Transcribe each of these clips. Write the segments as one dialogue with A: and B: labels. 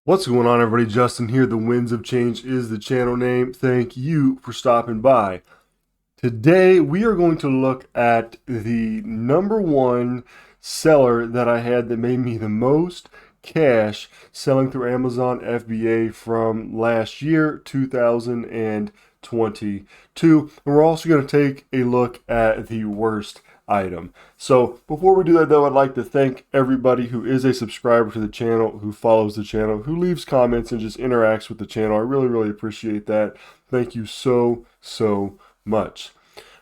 A: What's going on, everybody? Justin here. The Winds of Change is the channel name. Thank you for stopping by. Today, we are going to look at the number one seller that I had that made me the most cash selling through Amazon FBA from last year, 2022. And we're also going to take a look at the worst item. So before we do that though, I'd like to thank everybody who is a subscriber to the channel, who follows the channel, who leaves comments and just interacts with the channel. I really appreciate that. Thank you so much.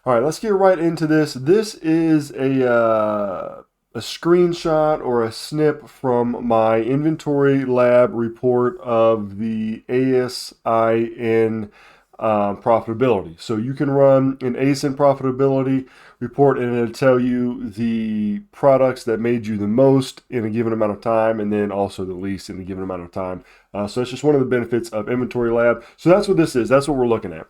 A: All right, let's get right into this. This is a screenshot or a snip from my inventory lab report of the ASIN profitability. So you can run an ASIN profitability report and it'll tell you the products that made you the most in a given amount of time and then also the least in a given amount of time. So that's just one of the benefits of Inventory Lab. So that's what this is. That's what we're looking at.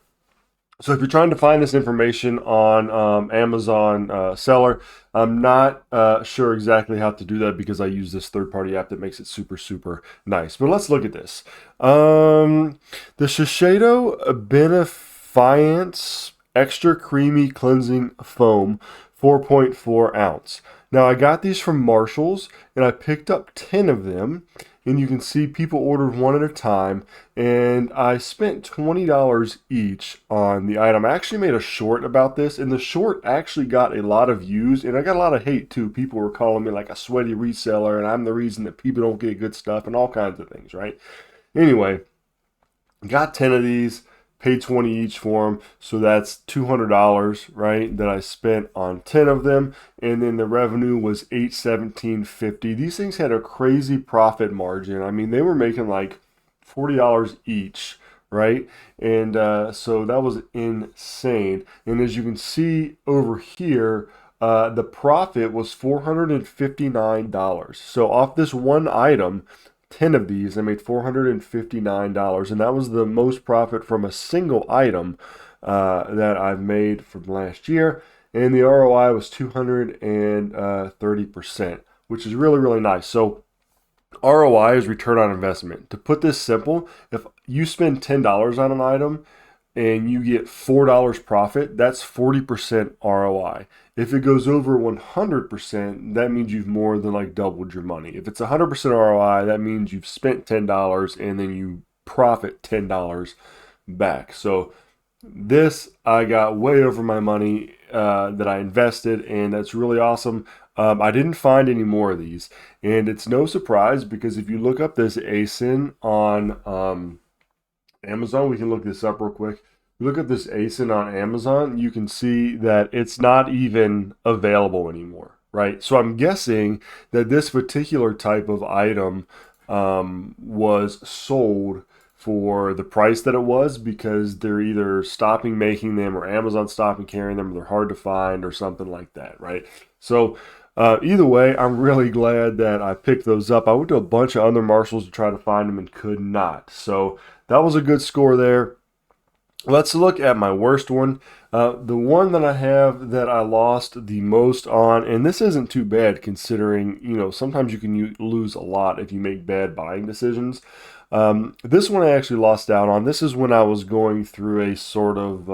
A: So if you're trying to find this information on Amazon Seller, I'm not sure exactly how to do that because I use this third-party app that makes it super nice. But let's look at this. The Shiseido Benefiance Extra Creamy Cleansing Foam, 4.4 ounce. Now I got these from Marshalls and I picked up 10 of them. And you can see people ordered one at a time, and I spent $20 each on the item. I actually made a short about this, and the short actually got a lot of views, and I got a lot of hate too. People were calling me like a sweaty reseller, and I'm the reason that people don't get good stuff, and all kinds of things, right? Anyway, got 10 of these, paid 20 each for them, so that's $200, right, that I spent on 10 of them, and then the revenue was $817.50. These things had a crazy profit margin. I mean, they were making like $40 each, right? And so that was insane. And as you can see over here, the profit was $459. So off this one item, 10 of these, I made $459, and that was the most profit from a single item that I've made from last year. And the ROI was 230%, which is really nice. So ROI is return on investment. To put this simple, if you spend $10 on an item and you get $4 profit, that's 40% ROI. If it goes over 100%, that means you've more than like doubled your money. If it's 100% ROI, that means you've spent $10 and then you profit $10 back. So this, I got way over my money that I invested, and that's really awesome. I didn't find any more of these, and it's no surprise because if you look up this ASIN on Amazon, we can look this up real quick. You look at this ASIN on Amazon, you can see that it's not even available anymore, right? So I'm guessing that this particular type of item was sold for the price that it was because they're either stopping making them or Amazon stopping carrying them, or they're hard to find or something like that, right? So either way, I'm really glad that I picked those up. I went to a bunch of other Marshalls to try to find them and could not. So that was a good score there. Let's look at my worst one. The one that I have that I lost the most on, and this isn't too bad considering, sometimes you can lose a lot if you make bad buying decisions. This one I actually lost out on. This is when I was going through a sort of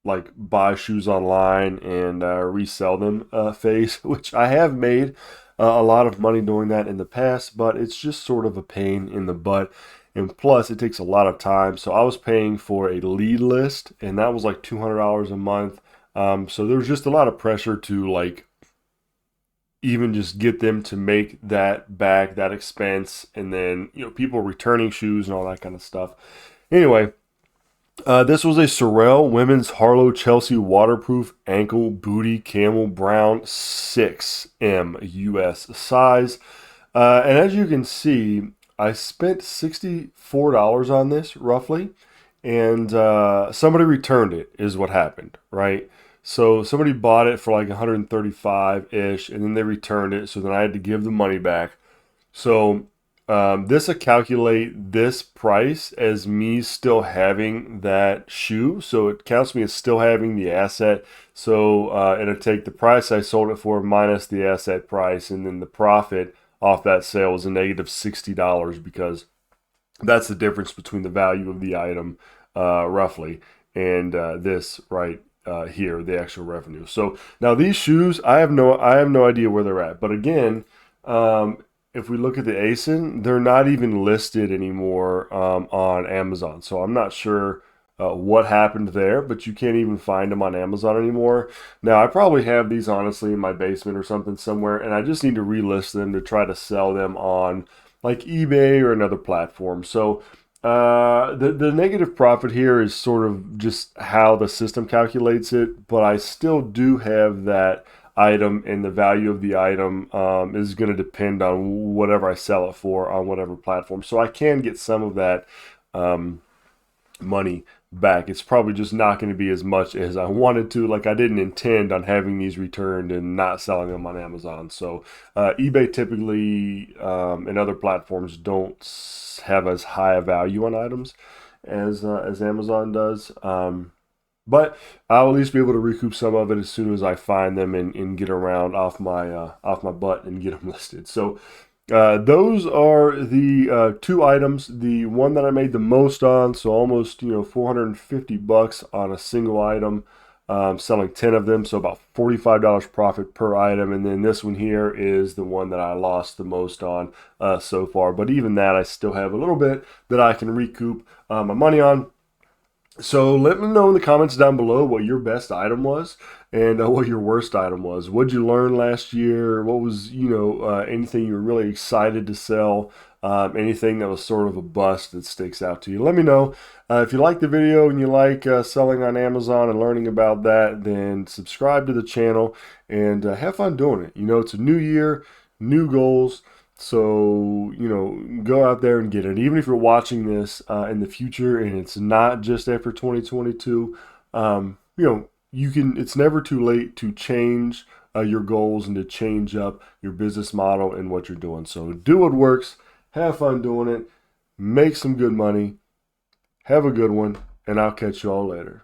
A: like buy shoes online and resell them phase, which I have made a lot of money doing that in the past, but it's just sort of a pain in the butt. And plus, it takes a lot of time. So I was paying for a lead list, and that was like $200 a month. So there was just a lot of pressure to like even just get them to make that back, that expense, and then people returning shoes and all that kind of stuff. Anyway, this was a Sorel Women's Harlow Chelsea Waterproof Ankle Booty Camel Brown 6M US size. And as you can see, I spent $64 on this roughly, and somebody returned it is what happened, right? So somebody bought it for like 135-ish, and then they returned it, so then I had to give the money back. So this will calculate this price as me still having that shoe. So it counts me as still having the asset. So it'll take the price I sold it for minus the asset price and then the profit off that sale was a negative $60 because that's the difference between the value of the item, roughly, and this right here, the actual revenue. So now these shoes, I have no idea where they're at. But again, if we look at the ASIN, they're not even listed anymore on Amazon. So I'm not sure what happened there, but you can't even find them on Amazon anymore. Now, I probably have these honestly in my basement or something somewhere, and I just need to relist them to try to sell them on like eBay or another platform. So the negative profit here is sort of just how the system calculates it, but I still do have that item, and the value of the item is going to depend on whatever I sell it for on whatever platform. So I can get some of that money back. It's probably just not going to be as much as I wanted to. Like, I didn't intend on having these returned and not selling them on Amazon. So eBay typically and other platforms don't have as high a value on items as Amazon does. But I'll at least be able to recoup some of it as soon as I find them and get around off my butt and get them listed. So those are the two items. The one that I made the most on, so almost $450 on a single item, selling 10 of them, so about $45 profit per item. And then this one here is the one that I lost the most on so far. But even that, I still have a little bit that I can recoup my money on. So let me know in the comments down below what your best item was and what your worst item was. What did you learn last year? What was, anything you were really excited to sell? Anything that was sort of a bust that sticks out to you? Let me know. If you like the video and you like selling on Amazon and learning about that, then subscribe to the channel and have fun doing it. It's a new year, new goals. So, go out there and get it. Even if you're watching this in the future and it's not just after 2022, it's never too late to change your goals and to change up your business model and what you're doing. So do what works, have fun doing it, make some good money, have a good one, and I'll catch you all later.